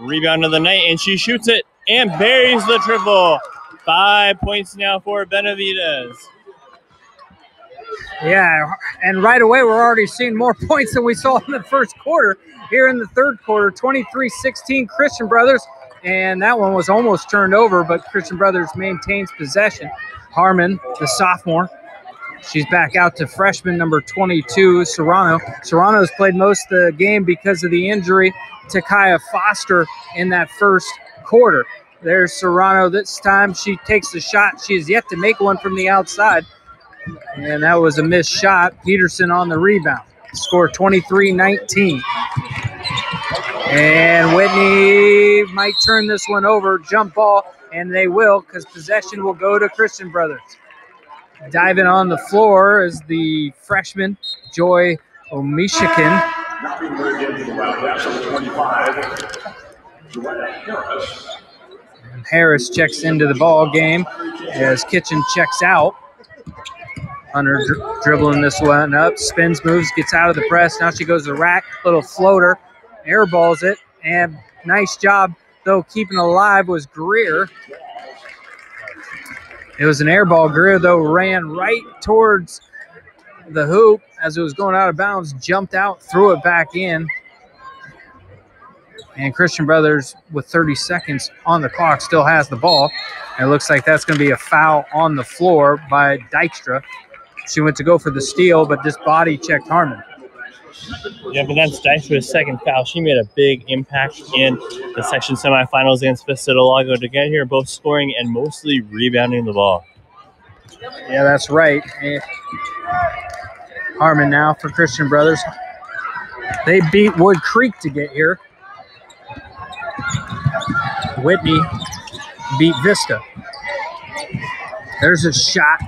Rebound of the night, and she shoots it and buries the triple. 5 points now for Benavides. Yeah, and right away we're already seeing more points than we saw in the first quarter. Here in the third quarter, 23-16 Christian Brothers, and that one was almost turned over, but Christian Brothers maintains possession. Harmon, the sophomore, she's back out to freshman number 22, Serrano. Serrano's played most of the game because of the injury to Kaya Foster in that first quarter. There's Serrano this time. She takes the shot. She has yet to make one from the outside, and that was a missed shot. Peterson on the rebound. Score 23-19. And Whitney might turn this one over. Jump ball, and they will, because possession will go to Christian Brothers. Diving on the floor is the freshman, Joy Omishikin. And Harris checks into the ball game as Kitchen checks out. Hunter dribbling this one up, spins, moves, gets out of the press. Now she goes to the rack, little floater, airballs it, and nice job, though, keeping alive was Greer. It was an air ball. Greer, though, ran right towards the hoop as it was going out of bounds, jumped out, threw it back in. And Christian Brothers, with 30 seconds on the clock, still has the ball. And it looks like that's going to be a foul on the floor by Dykstra. She went to go for the steal, but just body checked Harmon. Yeah, but that's Dykstra's second foul. She made a big impact in the section semifinals against Vista Del Lago to get here, both scoring and mostly rebounding the ball. Yeah, that's right. And Harmon now for Christian Brothers. They beat Wood Creek to get here. Whitney beat Vista. There's a shot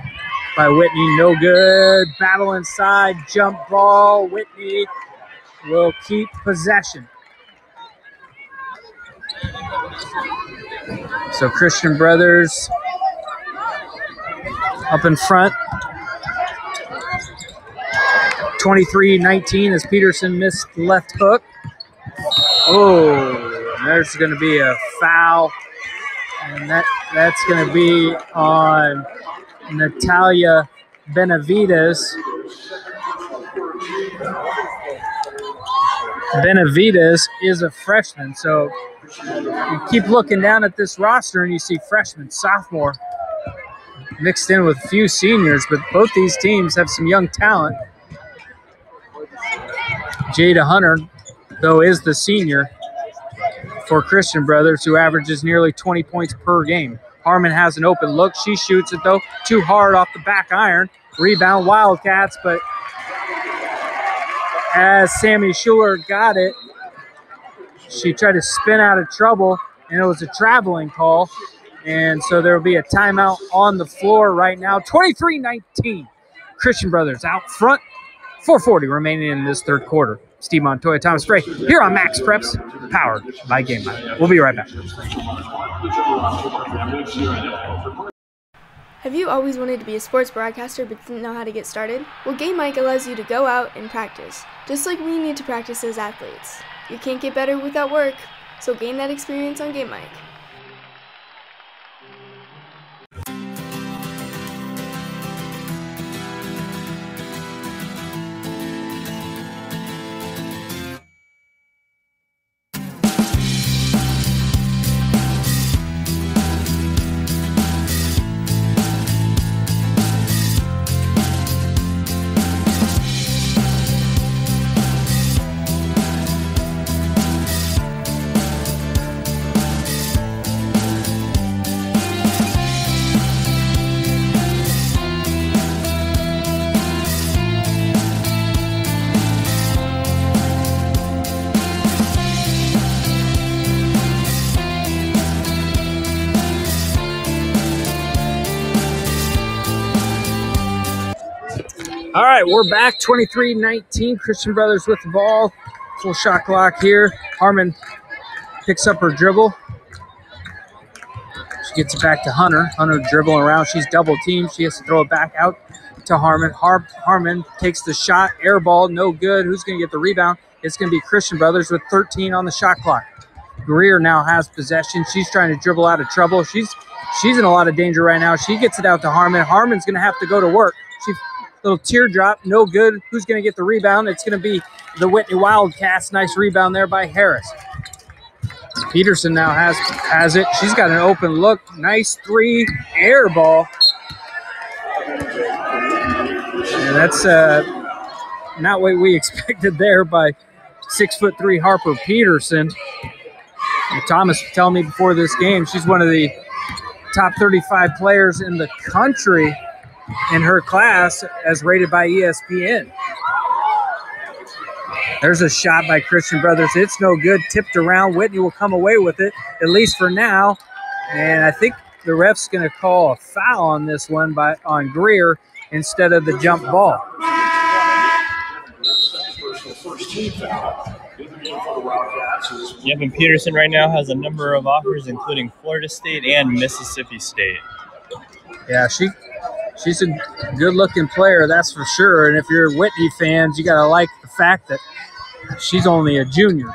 by Whitney, no good. Battle inside, jump ball. Whitney will keep possession. So Christian Brothers up in front. 23-19 as Peterson missed the left hook. Oh, there's going to be a foul, and that's going to be on Natalia Benavides. Benavides is a freshman, so you keep looking down at this roster and you see freshman, sophomore mixed in with a few seniors, but both these teams have some young talent. Jada Hunter, though, is the senior for Christian Brothers, who averages nearly 20 points per game. Harmon has an open look. She shoots it, though, too hard off the back iron. Rebound, Wildcats, but as Sammy Schuler got it, she tried to spin out of trouble, and it was a traveling call. And so there will be a timeout on the floor right now. 23-19. Christian Brothers out front. 4:40 remaining in this third quarter. Steve Montoya, Thomas Gray, here on Max Preps, powered by Game Mike. We'll be right back. Have you always wanted to be a sports broadcaster but didn't know how to get started? Well, Game Mike allows you to go out and practice, just like we need to practice as athletes. You can't get better without work, so gain that experience on Game Mike. All right, we're back. 23-19. Christian Brothers with the ball. Full shot clock here. Harmon picks up her dribble. She gets it back to Hunter. Hunter dribbling around. She's double teamed. She has to throw it back out to Harmon. Harmon takes the shot. Air ball, no good. Who's going to get the rebound? It's going to be Christian Brothers with 13 on the shot clock. Greer now has possession. She's trying to dribble out of trouble. She's in a lot of danger right now. She gets it out to Harmon. Harmon's going to have to go to work. Little teardrop, no good. Who's going to get the rebound? It's going to be the Whitney Wildcats. Nice rebound there by Harris. Peterson now has it. She's got an open look. Nice three, air ball. And that's not what we expected there by 6'3" Harper Peterson. And Thomas was telling me before this game, she's one of the top 35 players in the country in her class as rated by ESPN. There's a shot by Christian Brothers. It's no good. Tipped around. Whitney will come away with it, at least for now. And I think the ref's going to call a foul on this one on Greer instead of the jump ball. Yep, and Peterson right now has a number of offers, including Florida State and Mississippi State. Yeah, she's a good-looking player, that's for sure. And if you're Whitney fans, you got to like the fact that she's only a junior.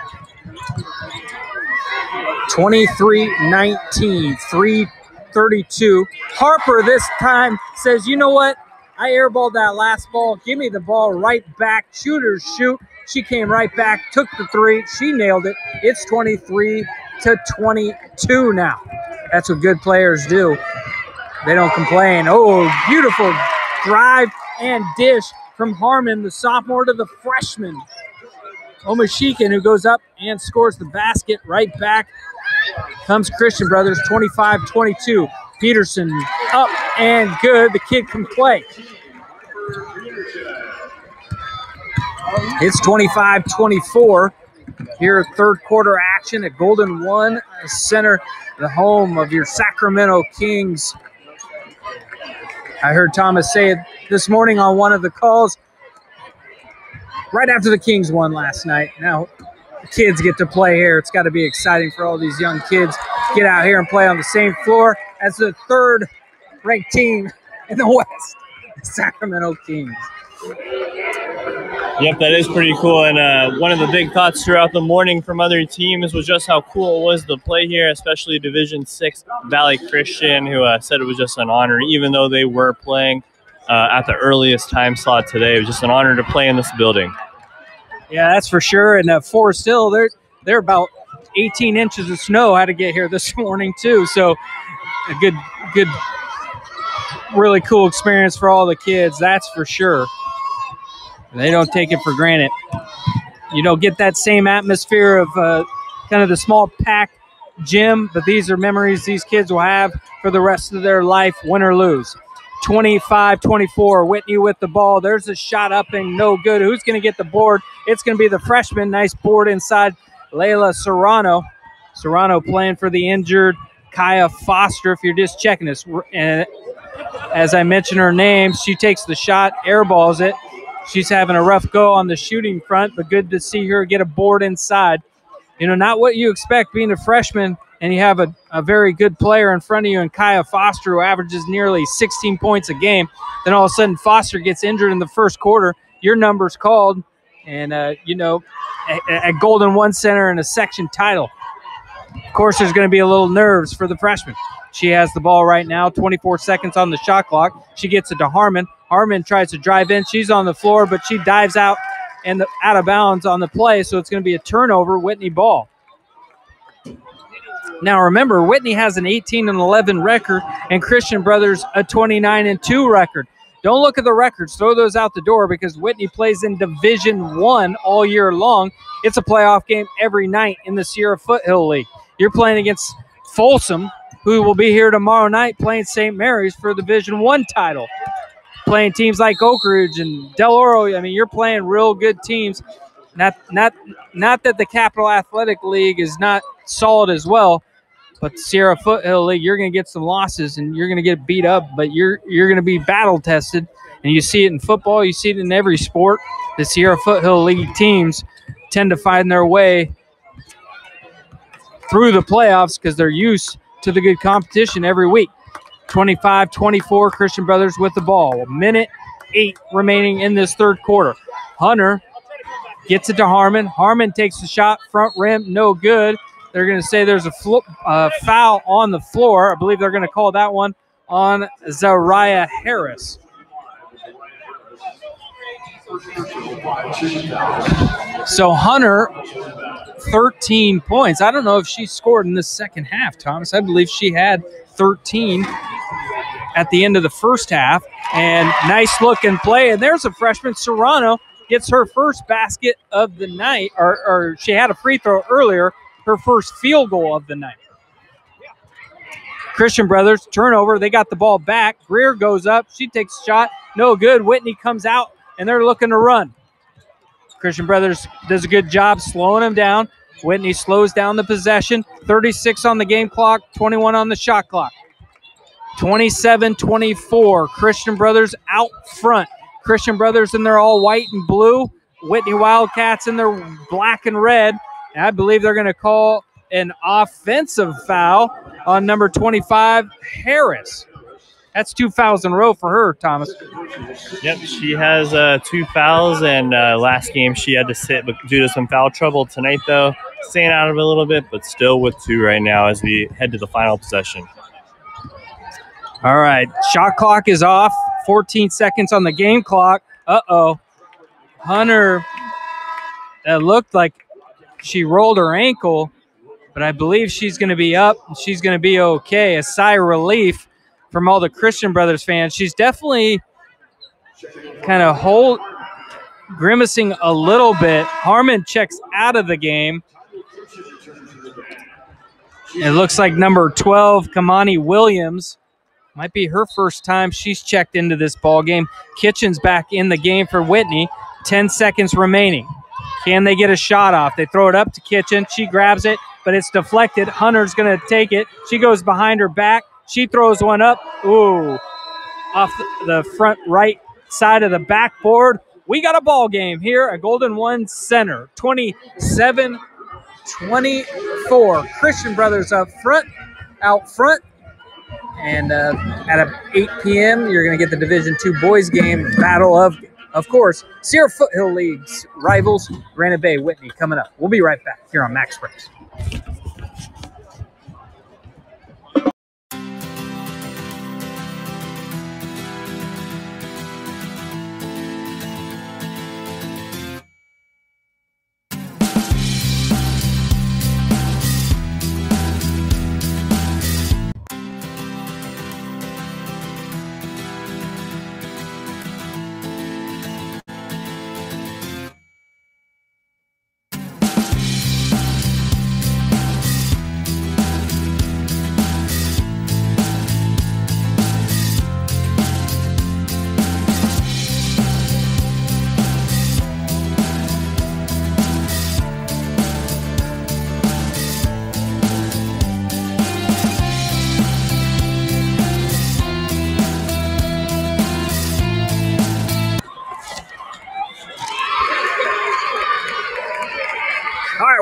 23-19, 3:32. Harper this time says, you know what? I airballed that last ball. Give me the ball right back. Shooters shoot. She came right back, took the three. She nailed it. It's 23-22 now. That's what good players do. They don't complain. Oh, beautiful drive and dish from Harmon, the sophomore to the freshman. Omashikan, who goes up and scores the basket. Right back comes Christian Brothers, 25-22. Peterson up and good. The kid can play. It's 25-24. Here, third quarter action at Golden One Center, the home of your Sacramento Kings. I heard Thomas say it this morning on one of the calls, right after the Kings won last night. Now, the kids get to play here. It's got to be exciting for all these young kids. Get out here and play on the same floor as the third-ranked team in the West, the Sacramento Kings. Yep, that is pretty cool. And one of the big thoughts throughout the morning from other teams was just how cool it was to play here, especially Division VI Valley Christian, who said it was just an honor, even though they were playing at the earliest time slot today. It was just an honor to play in this building. Yeah, that's for sure. And Forest Hill, they're about 18 inches of snow had to get here this morning too. So a good, really cool experience for all the kids. That's for sure. They don't take it for granted. You don't get that same atmosphere of kind of the small packed gym, but these are memories these kids will have for the rest of their life, win or lose. 25-24, Whitney with the ball. There's a shot up and no good. Who's going to get the board? It's going to be the freshman. Nice board inside Layla Serrano. Serrano playing for the injured Kaya Foster, if you're just checking this. And as I mentioned her name, she takes the shot, airballs it. She's having a rough go on the shooting front, but good to see her get a board inside. You know, not what you expect being a freshman, and you have a very good player in front of you in Kaya Foster, who averages nearly 16 points a game. Then all of a sudden Foster gets injured in the first quarter. Your number's called, and, you know, at Golden One Center and a section title. Of course, there's going to be a little nerves for the freshman. She has the ball right now, 24 seconds on the shot clock. She gets it to Harmon. Harmon tries to drive in. She's on the floor, but she dives out and out of bounds on the play, so it's going to be a turnover, Whitney ball. Now, remember, Whitney has an 18-11 record, and Christian Brothers a 29-2 record. Don't look at the records. Throw those out the door because Whitney plays in Division I all year long. It's a playoff game every night in the Sierra Foothill League. You're playing against Folsom, who will be here tomorrow night playing St. Mary's for the Division I title. Playing teams like Oak Ridge and Del Oro. I mean, you're playing real good teams. Not that the Capital Athletic League is not solid as well, but the Sierra Foothill League, you're going to get some losses and you're going to get beat up, but you're going to be battle tested. And you see it in football, you see it in every sport. The Sierra Foothill League teams tend to find their way through the playoffs because they're used to the good competition every week. 25-24, Christian Brothers with the ball. 1:08 remaining in this third quarter. Hunter gets it to Harmon. Harmon takes the shot, front rim, no good. They're going to say there's a foul on the floor. I believe they're going to call that one on Zariah Harris. So Hunter, 13 points. I don't know if she scored in the second half, Thomas. I believe she had 13 at the end of the first half. And nice looking play. And there's a freshman, Serrano, gets her first basket of the night. Or she had a free throw earlier, her first field goal of the night. Christian Brothers, turnover. They got the ball back. Greer goes up. She takes a shot. No good. Whitney comes out, and they're looking to run. Christian Brothers does a good job slowing them down. Whitney slows down the possession. 36 on the game clock, 21 on the shot clock. 27-24. Christian Brothers out front. Christian Brothers in their all white and blue. Whitney Wildcats in their black and red. And I believe they're going to call an offensive foul on number 25, Harris. That's 2 fouls in a row for her, Thomas. Yep, she has 2 fouls, and last game she had to sit due to some foul trouble. Tonight, though, staying out of it a little bit, but still with 2 right now as we head to the final possession. All right, shot clock is off. 14 seconds on the game clock. Uh-oh. Hunter, it looked like she rolled her ankle, but I believe she's going to be up. She's going to be okay. A sigh of relief from all the Christian Brothers fans. She's definitely kind of grimacing a little bit. Harmon checks out of the game. It looks like number 12, Kamani Williams, might be her first time she's checked into this ball game. Kitchen's back in the game for Whitney. 10 seconds remaining. Can they get a shot off? They throw it up to Kitchen. She grabs it, but it's deflected. Hunter's going to take it. She goes behind her back. She throws one up. Ooh, off the front right side of the backboard. We got a ball game here at Golden One Center. 27-24. Christian Brothers out front. And at 8 p.m., you're going to get the Division II boys game battle of course, Sierra Foothill League's rivals, Granite Bay Whitney, coming up. We'll be right back here on Max Breaks.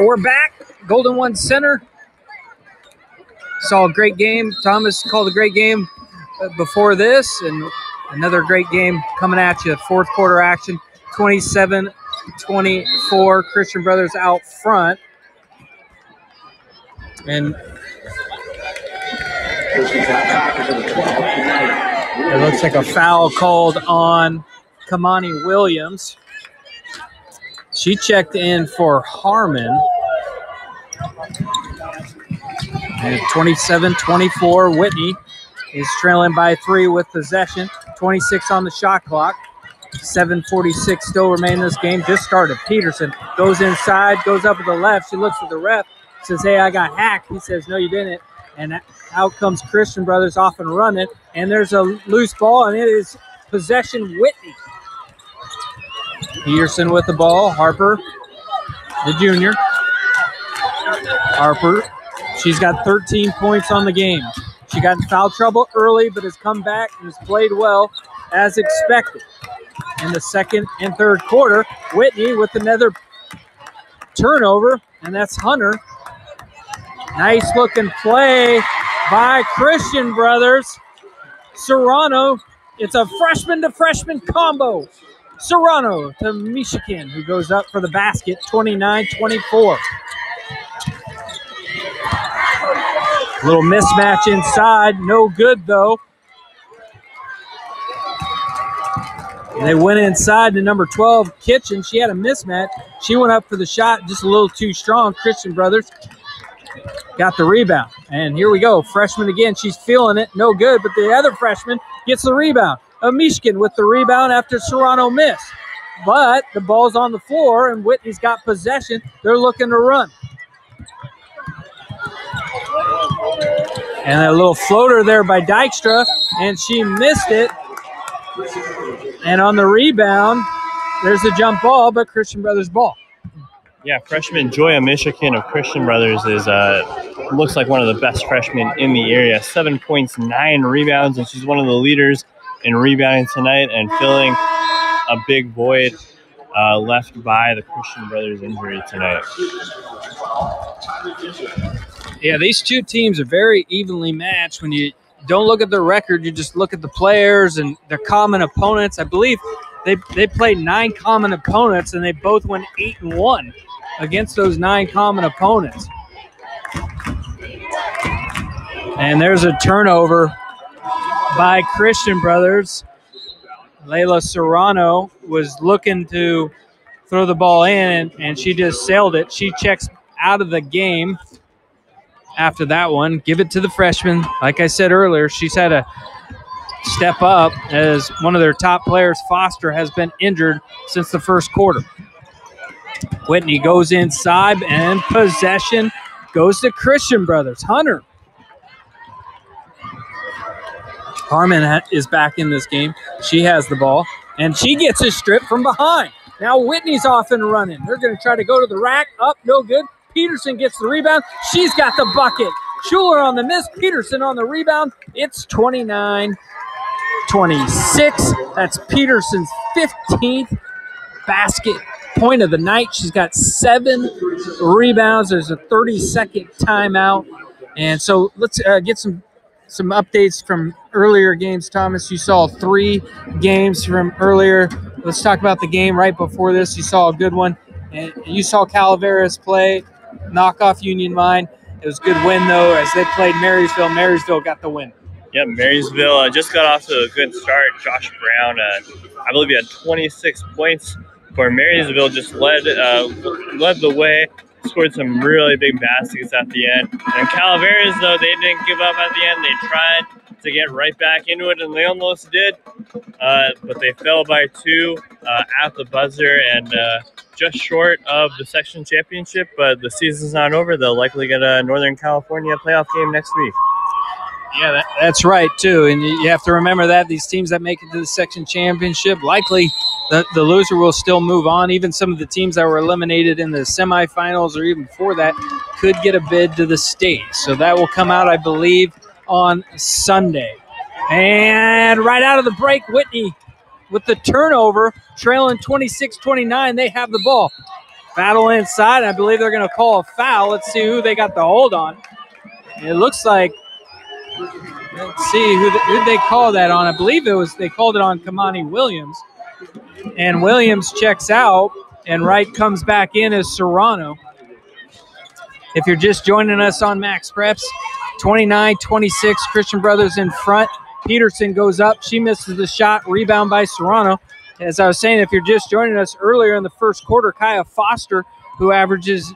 We're back. Golden One Center. Saw a great game. Thomas called a great game before this, and another great game coming at you. Fourth quarter action, 27-24. Christian Brothers out front. And it looks like a foul called on Kamani Williams. She checked in for Harmon. And 27-24, Whitney is trailing by 3 with possession. 26 on the shot clock. 7:46 still remain in this game. Just started. Peterson goes inside, goes up to the left. She looks at the ref, says, hey, I got hacked. He says, no, you didn't. And out comes Christian Brothers off and running. And there's a loose ball, and it is possession Whitney. Peterson with the ball. Harper, the junior. Harper, she's got 13 points on the game. She got in foul trouble early, but has come back and has played well as expected. In the second and third quarter, Whitney with another turnover, and that's Hunter. Nice looking play by Christian Brothers. Serrano, it's a freshman to freshman combo. Serrano to Michigan, who goes up for the basket, 29-24. Little mismatch inside, no good though. They went inside to number 12, Kitchen. She had a mismatch. She went up for the shot, just a little too strong. Christian Brothers got the rebound. And here we go. Freshman again. She's feeling it. No good, but the other freshman gets the rebound. Mishkin with the rebound after Serrano missed. But the ball's on the floor, and Whitney's got possession. They're looking to run. And a little floater there by Dykstra, and she missed it. And on the rebound, there's a jump ball, but Christian Brothers ball. Yeah, freshman Joya Michigan of Christian Brothers is looks like one of the best freshmen in the area. 7 points, 9 rebounds, and she's one of the leaders in rebounding tonight and filling a big void left by the Christian Brothers injury tonight. Yeah, these two teams are very evenly matched. When you don't look at the record, you just look at the players and their common opponents. I believe they played 9 common opponents, and they both went 8-1 against those 9 common opponents. And there's a turnover by Christian Brothers. Layla Serrano was looking to throw the ball in, and she just sailed it. She checks out of the game after that one. Give it to the freshman. Like I said earlier, she's had to step up as one of their top players, Foster, has been injured since the first quarter. Whitney goes inside, and possession goes to Christian Brothers. Hunter. Harmon is back in this game. She has the ball, and she gets a strip from behind. Now Whitney's off and running. They're going to try to go to the rack. Up, no good. Peterson gets the rebound. She's got the bucket. Schuler on the miss. Peterson on the rebound. It's 29-26. That's Peterson's 15th basket point of the night. She's got 7 rebounds. There's a 30-second timeout. And so let's get some updates from earlier games. Thomas, you saw 3 games from earlier. Let's talk about the game right before this. You saw a good one. And you saw Calaveras play, knock off Union Mine. It was a good win, though, as they played Marysville. Marysville got the win. Yep, Marysville just got off to a good start. Josh Brown, I believe he had 26 points for Marysville, just led the way, scored some really big baskets at the end. And Calaveras, though, they didn't give up at the end. They tried to get right back into it, and they almost did, but they fell by 2 at the buzzer and just short of the section championship. But the season's not over. They'll likely get a Northern California playoff game next week. Yeah, that's right, too. And you have to remember that these teams that make it to the section championship, likely the loser will still move on. Even some of the teams that were eliminated in the semifinals or even before that could get a bid to the state. So that will come out, I believe, on Sunday. And right out of the break, Whitney with the turnover, trailing 26-29. They have the ball. Battle inside. I believe they're going to call a foul. Let's see who they got the hold on. It looks like, let's see, who did they call that on? I believe they called it on Kamani Williams. And Williams checks out, and Wright comes back in as Serrano. If you're just joining us on Max Preps, 29-26, Christian Brothers in front. Peterson goes up. She misses the shot. Rebound by Serrano. As I was saying, if you're just joining us earlier in the first quarter, Kaya Foster, who averages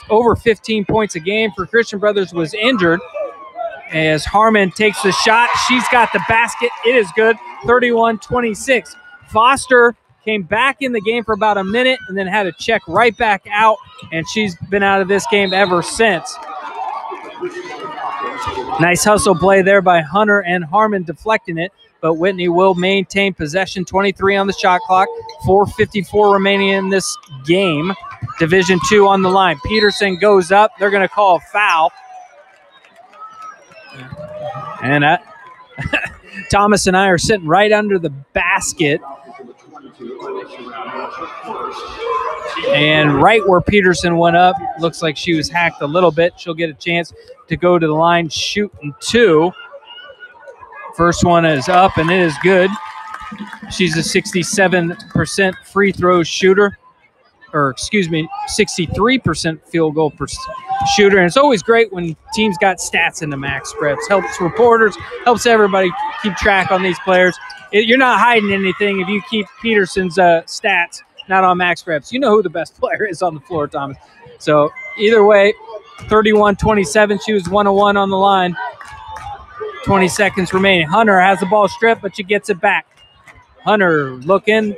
over 15 points a game for Christian Brothers, was injured. As Harmon takes the shot, she's got the basket. It is good, 31-26. Foster came back in the game for about a minute and then had to check right back out, and she's been out of this game ever since. Nice hustle play there by Hunter and Harmon deflecting it, but Whitney will maintain possession. 23 on the shot clock, 4:54 remaining in this game. Division II on the line. Peterson goes up. They're going to call a foul. And Thomas and I are sitting right under the basket. And right where Peterson went up, looks like she was hacked a little bit. She'll get a chance to go to the line shooting 2. First one is up, and it is good. She's a 67% free throw shooter. 63% field goal shooter. And it's always great when teams got stats in the max preps. Helps reporters, helps everybody keep track on these players. You're not hiding anything if you keep Peterson's stats not on max preps. You know who the best player is on the floor, Thomas. So either way, 31-27. She was 1-1 on the line. 20 seconds remaining. Hunter has the ball stripped, but she gets it back. Hunter looking.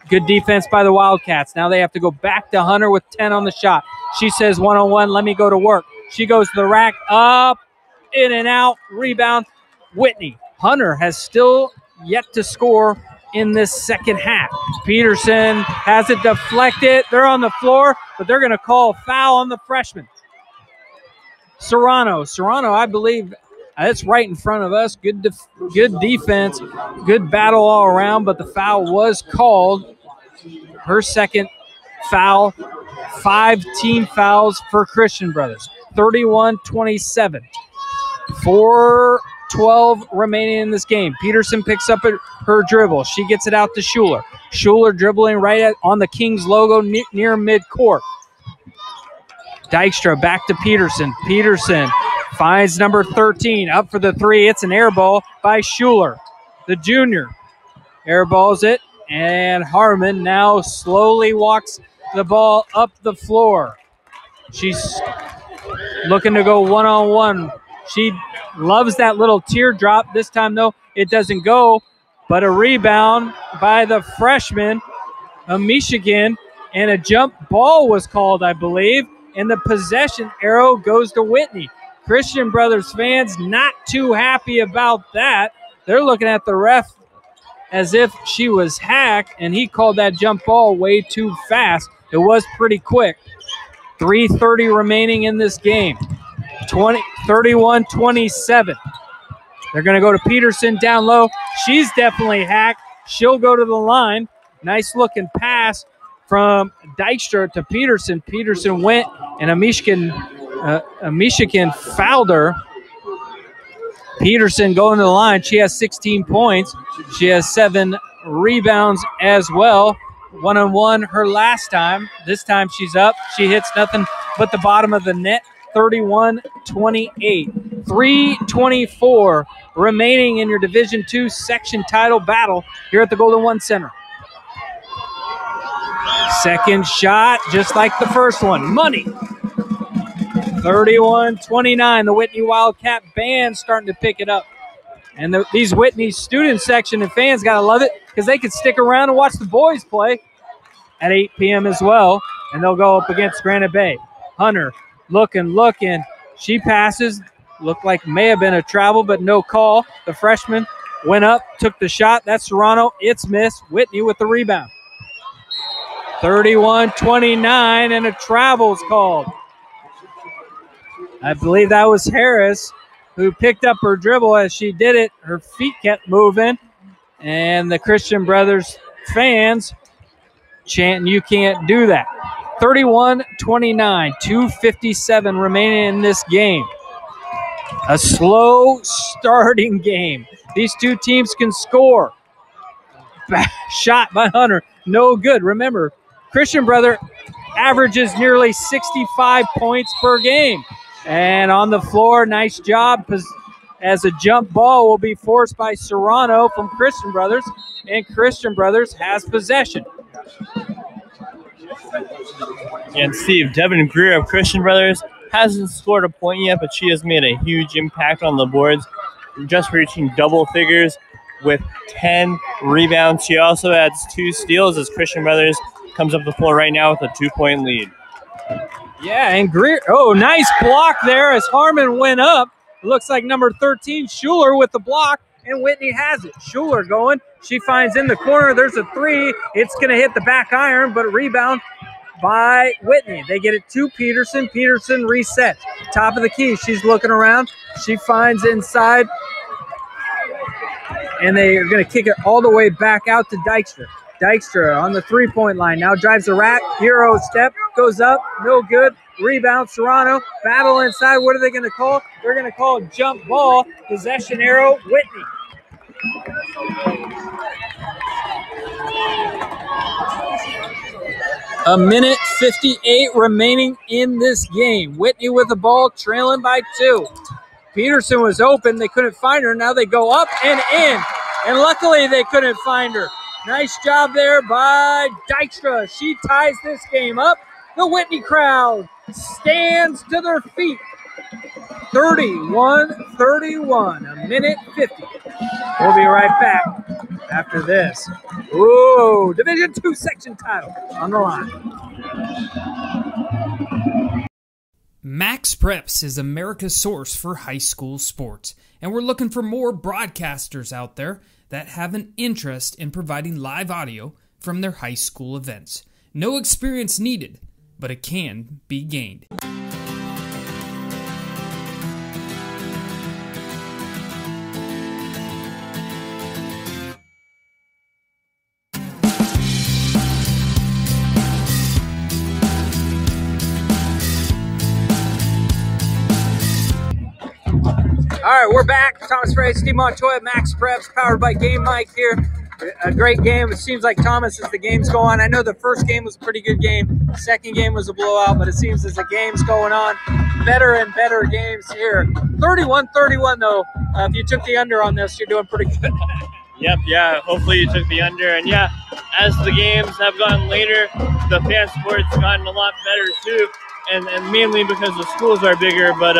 Good defense by the Wildcats. Now they have to go back to Hunter with 10 on the shot. She says 1-on-1, let me go to work. She goes to the rack, up, in and out, rebound. Whitney. Hunter has still yet to score in this second half. Peterson has it deflected. They're on the floor, but they're going to call a foul on the freshman. Serrano, I believe it's right in front of us. Good defense, good battle all around, but the foul was called. Her second foul, 5 team fouls for Christian Brothers. 31-27. 4:12 remaining in this game. Peterson picks up her dribble. She gets it out to Schuler. Schuler dribbling right on the Kings logo near midcourt. Dykstra back to Peterson. Peterson finds number 13 up for the three. It's an air ball by Schuler, the junior. Air balls it, and Harmon now slowly walks the ball up the floor. She's looking to go one-on-one. She loves that little teardrop. This time, though, it doesn't go, but a rebound by the freshman of Michigan, and a jump ball was called, I believe, and the possession arrow goes to Whitney. Christian Brothers fans not too happy about that. They're looking at the ref as if she was hacked, and he called that jump ball way too fast. It was pretty quick. 3:30 remaining in this game. 31-27. They're going to go to Peterson down low. She's definitely hacked. She'll go to the line. Nice looking pass from Dykstra to Peterson. Peterson went, and a Michigan fouled her. Peterson going to the line. She has 16 points. She has 7 rebounds as well. 1-on-1 her last time. This time she's up. She hits nothing but the bottom of the net. 31-28. 3:24 remaining in your Division II section title battle here at the Golden One Center. Second shot, just like the first one. Money. 31-29. The Whitney Wildcat band starting to pick it up. And these Whitney student section and fans got to love it because they could stick around and watch the boys play at 8 p.m. as well. And they'll go up against Granite Bay. Hunter looking. She passes. Looked like may have been a travel, but no call. The freshman went up, took the shot. That's Serrano. It's missed. Whitney with the rebound. 31-29, and a travel's called. I believe that was Harris who picked up her dribble. As she did it, her feet kept moving, and the Christian Brothers fans chanting, "You can't do that." 31-29, 2:57 remaining in this game. A slow starting game. These two teams can score. Shot by Hunter, no good. Remember, Christian Brother averages nearly 65 points per game. And on the floor, nice job, as a jump ball will be forced by Serrano from Christian Brothers, and Christian Brothers has possession. And Steve, Devin Greer of Christian Brothers hasn't scored a point yet, but she has made a huge impact on the boards, just reaching double figures with 10 rebounds. She also adds 2 steals as Christian Brothers comes up the floor right now with a 2-point lead. Yeah, and Greer, nice block there as Harmon went up. It looks like number 13, Schuler, with the block, and Whitney has it. Schuler going. She finds in the corner. There's a 3. It's going to hit the back iron, but a rebound by Whitney. They get it to Peterson. Peterson resets. Top of the key. She's looking around. She finds inside, and they are going to kick it all the way back out to Dykstra. Dykstra on the 3-point line. Now drives the rack. Euro step. Goes up. No good. Rebound. Serrano. Battle inside. What are they going to call? They're going to call a jump ball. Possession arrow. Whitney. A minute 58 remaining in this game. Whitney with the ball, trailing by 2. Peterson was open. They couldn't find her. Now they go up and in. And luckily they couldn't find her. Nice job there by Dykstra. She ties this game up. The Whitney crowd stands to their feet. 31-31, a minute 50. We'll be right back after this. Ooh, Division II section title on the line. Max Preps is America's source for high school sports, and we're looking for more broadcasters out there that have an interest in providing live audio from their high school events. No experience needed, but it can be gained. All right, we're back. Thomas Frey, Steve Montoya, Max Preps, powered by Game Mike here. A great game. It seems like, Thomas, as the game's go on, I know the first game was a pretty good game. The second game was a blowout, but it seems as the game's going on, better and better games here. 31-31, though. If you took the under on this, you're doing pretty good. Yep, yeah, hopefully you took the under. And yeah, as the games have gotten later, the fan sport's gotten a lot better too. And mainly because the schools are bigger, but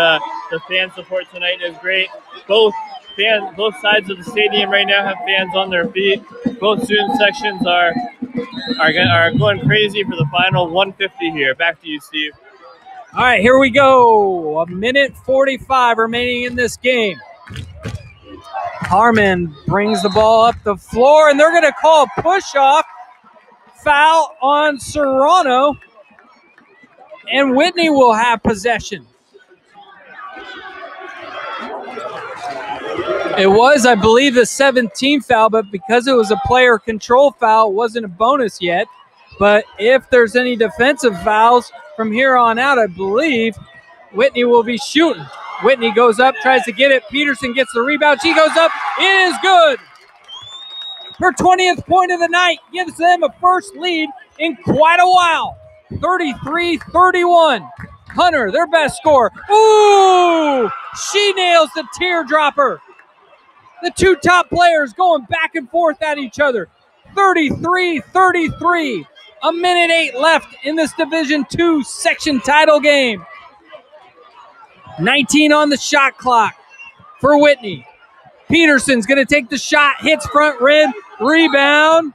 the fan support tonight is great. Both sides of the stadium right now have fans on their feet. Both student sections are going crazy for the final 150 here. Back to you, Steve. All right, here we go. A minute 45 remaining in this game. Harmon brings the ball up the floor, and they're going to call a push-off foul on Serrano, and Whitney will have possession. It was, I believe, the 17th foul, but because it was a player control foul, it wasn't a bonus yet. But if there's any defensive fouls from here on out, I believe Whitney will be shooting. Whitney goes up, tries to get it. Peterson gets the rebound. She goes up. It is good. Her 20th point of the night gives them a first lead in quite a while. 33-31. Hunter, their best scorer. Ooh! She nails the teardropper. The two top players going back and forth at each other. 33-33. A minute 8 left in this Division II section title game. 19 on the shot clock for Whitney. Peterson's going to take the shot, hits front rim, rebound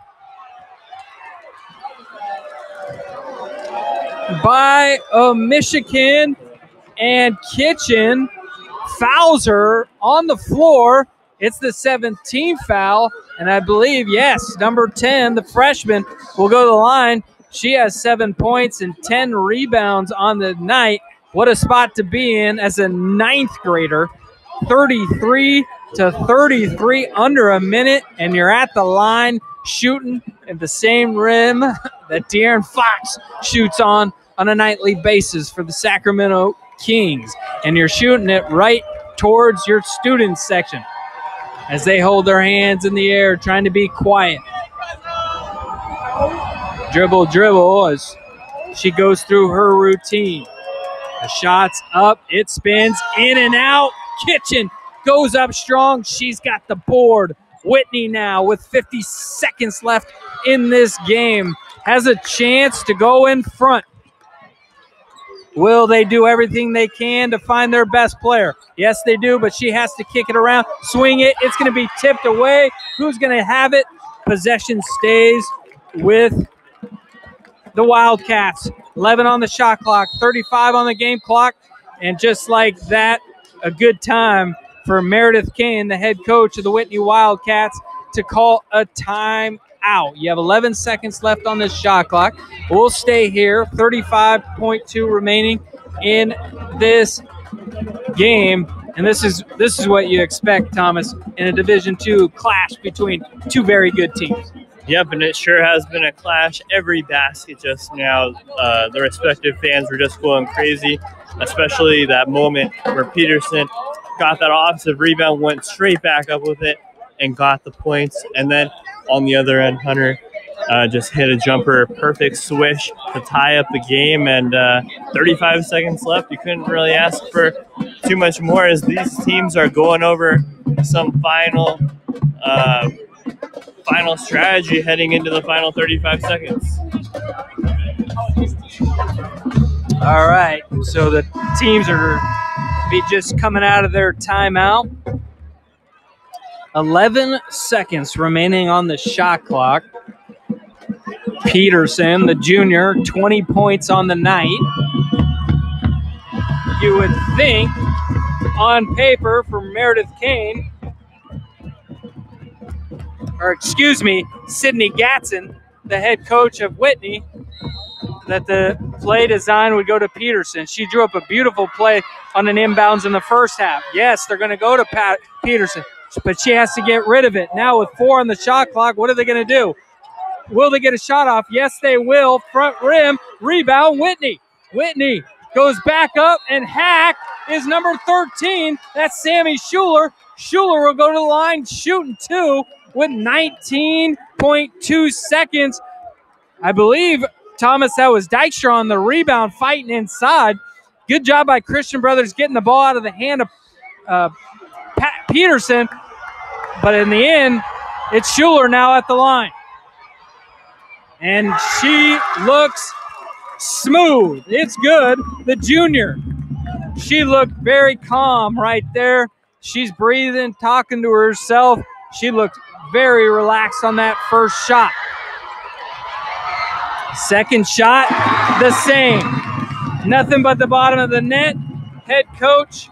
by Michigan, and Kitchen fouls her on the floor. It's the 17th foul, and I believe, yes, number 10, the freshman, will go to the line. She has 7 points and 10 rebounds on the night. What a spot to be in as a ninth grader. 33-33, under a minute, and you're at the line shooting at the same rim that De'Aaron Fox shoots on a nightly basis for the Sacramento Kings. And you're shooting it right towards your students section as they hold their hands in the air, trying to be quiet. Dribble as she goes through her routine. The shot's up, it spins in and out. Kitchen goes up strong. She's got the board. Whitney now, with 50 seconds left in this game, has a chance to go in front. Will they do everything they can to find their best player? Yes, they do, but she has to kick it around, swing it. It's going to be tipped away. Who's going to have it? Possession stays with the Wildcats. 11 on the shot clock, 35 on the game clock, and just like that, a good time for Meredith Kane, the head coach of the Whitney Wildcats, to call a timeout. You have 11 seconds left on this shot clock. We'll stay here. 35.2 remaining in this game. And this is what you expect, Thomas, in a Division II clash between two very good teams. Yep, and it sure has been a clash. Every basket just now, the respective fans were just going crazy, especially that moment where Peterson got that offensive rebound, went straight back up with it, and got the points. And then on the other end, Hunter just hit a jumper, perfect swish to tie up the game, and 35 seconds left. You couldn't really ask for too much more as these teams are going over some final strategy heading into the final 35 seconds. All right, so the teams are just coming out of their timeout. 11 seconds remaining on the shot clock. Peterson, the junior, 20 points on the night. You would think, on paper, for Meredith Kane, or excuse me, Sydney Gatson, the head coach of Whitney, that the play design would go to Peterson. She drew up a beautiful play on an inbounds in the first half. Yes, they're going to go to Peterson, but she has to get rid of it. Now with 4 on the shot clock, what are they going to do? Will they get a shot off? Yes, they will. Front rim, rebound, Whitney. Whitney goes back up, and hack is number 13. That's Sammy Schuler. Schuler will go to the line, shooting 2 with 19.2 seconds. I believe, Thomas, that was Dykstra on the rebound, fighting inside. Good job by Christian Brothers getting the ball out of the hand of Peterson. But in the end, it's Schuler now at the line. And she looks smooth. It's good. The junior. She looked very calm right there. She's breathing, talking to herself. She looked very relaxed on that first shot. Second shot, the same. Nothing but the bottom of the net. Head coach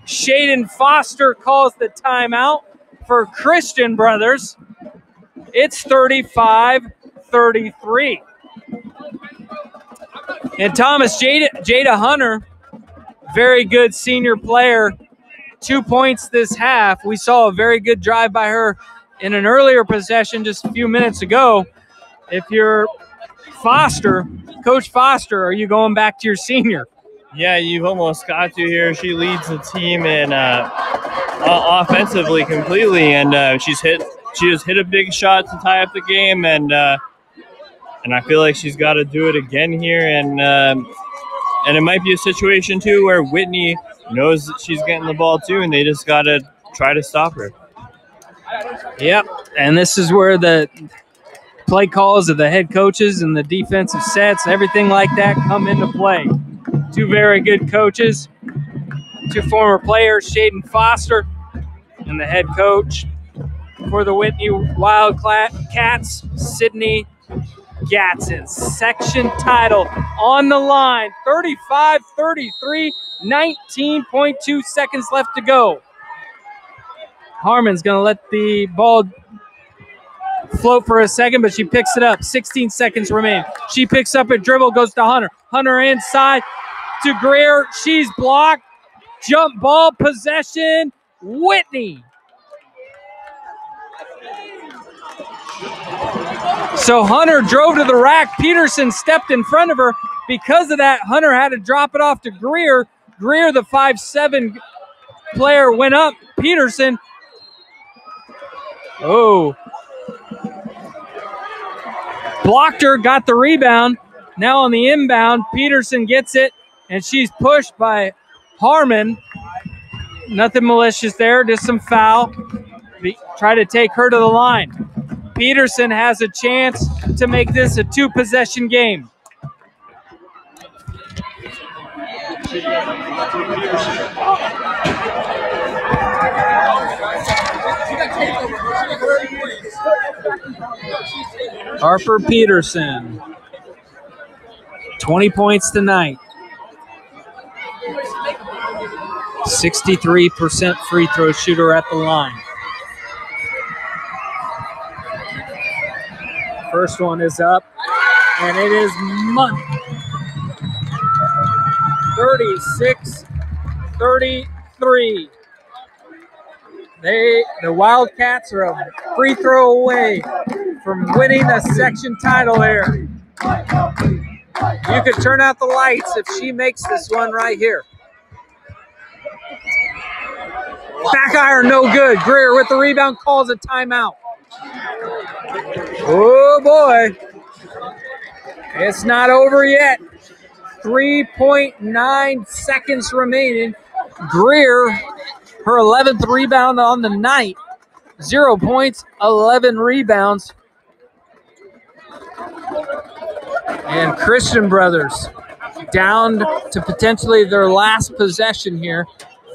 Shaden Foster calls the timeout for Christian Brothers. It's 35-33. And Thomas, Jada Hunter, very good senior player, 2 points this half. We saw a very good drive by her in an earlier possession just a few minutes ago. If you're Foster, Coach Foster, are you going back to your senior? Yeah, you've almost got to here. She leads the team in offensively completely, and she just hit a big shot to tie up the game, and I feel like she's got to do it again here, and it might be a situation too where Whitney knows that she's getting the ball too, and they just got to try to stop her. Yep, and this is where the play calls of the head coaches and the defensive sets, everything like that come into play. Two very good coaches, two former players, Shaden Foster and the head coach for the Whitney Wildcats, Sydney Gatson. Section title on the line, 35-33, 19.2 seconds left to go. Harmon's going to let the ball float for a second, but she picks it up. 16 seconds remain. She picks up a dribble, goes to Hunter. Hunter inside to Greer. She's blocked. Jump ball possession. Whitney. So Hunter drove to the rack. Peterson stepped in front of her. Because of that, Hunter had to drop it off to Greer. Greer, the 5'7" player, went up. Peterson. Oh. Blocked her, got the rebound. Now on the inbound, Peterson gets it, and she's pushed by Harmon. Nothing malicious there, just some foul. Try to take her to the line. Peterson has a chance to make this a two-possession game. Harper Peterson, 20 points tonight. 63% free throw shooter at the line. First one is up, and it is money. 36-33. The Wildcats are a free throw away from winning the section title here. You could turn out the lights if she makes this one right here. Back iron, no good. Greer with the rebound calls a timeout. Oh boy. It's not over yet. 3.9 seconds remaining. Greer, her 11th rebound on the night. 0 points, 11 rebounds. And Christian Brothers down to potentially their last possession here.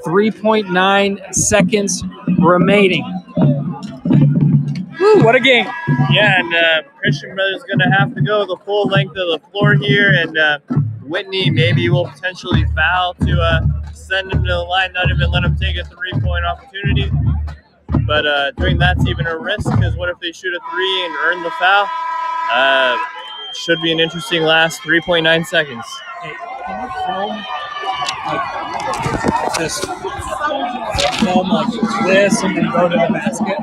3.9 seconds remaining. Woo, what a game. Yeah, and Christian Brothers going to have to go the full length of the floor here, and Whitney maybe will potentially foul to send him to the line, not even let him take a three-point opportunity. But doing that's even a risk, because what if they shoot a three and earn the foul? Should be an interesting last 3.9 seconds. Hey, can you film like this? Film like this and then go to the basket?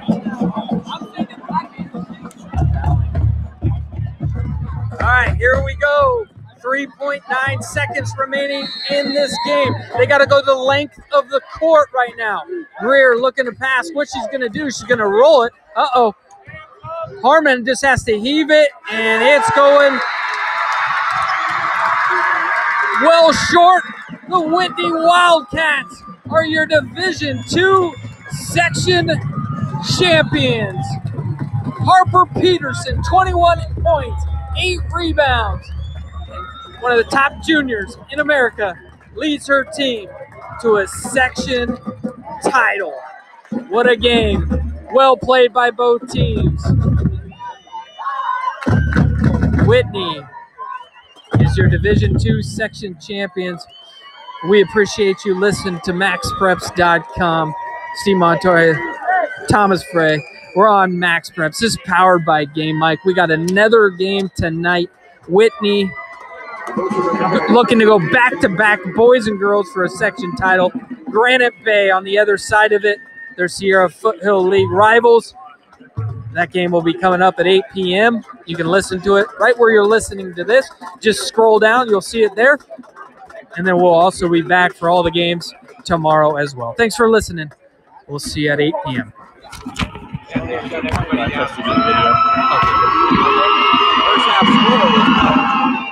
All right, here we go. 3.9 seconds remaining in this game. They got to go the length of the court right now. Greer looking to pass. What she's going to do, she's going to roll it. Uh-oh. Harmon just has to heave it, and it's going well short. The Whitney Wildcats are your Division II section champions. Harper Peterson, 21 points, 8 rebounds. One of the top juniors in America leads her team to a section title. What a game. Well played by both teams. Whitney is your Division II section champions. We appreciate you listening to MaxPreps.com. Steve Montoya, Thomas Frey. We're on MaxPreps. This is powered by Game Mike. We got another game tonight. Whitney looking to go back-to-back boys and girls for a section title. Granite Bay on the other side of it. They're Sierra Foothill League rivals. That game will be coming up at 8 p.m. You can listen to it right where you're listening to this. Just scroll down. You'll see it there. And then we'll also be back for all the games tomorrow as well. Thanks for listening. We'll see you at 8 p.m. First half score was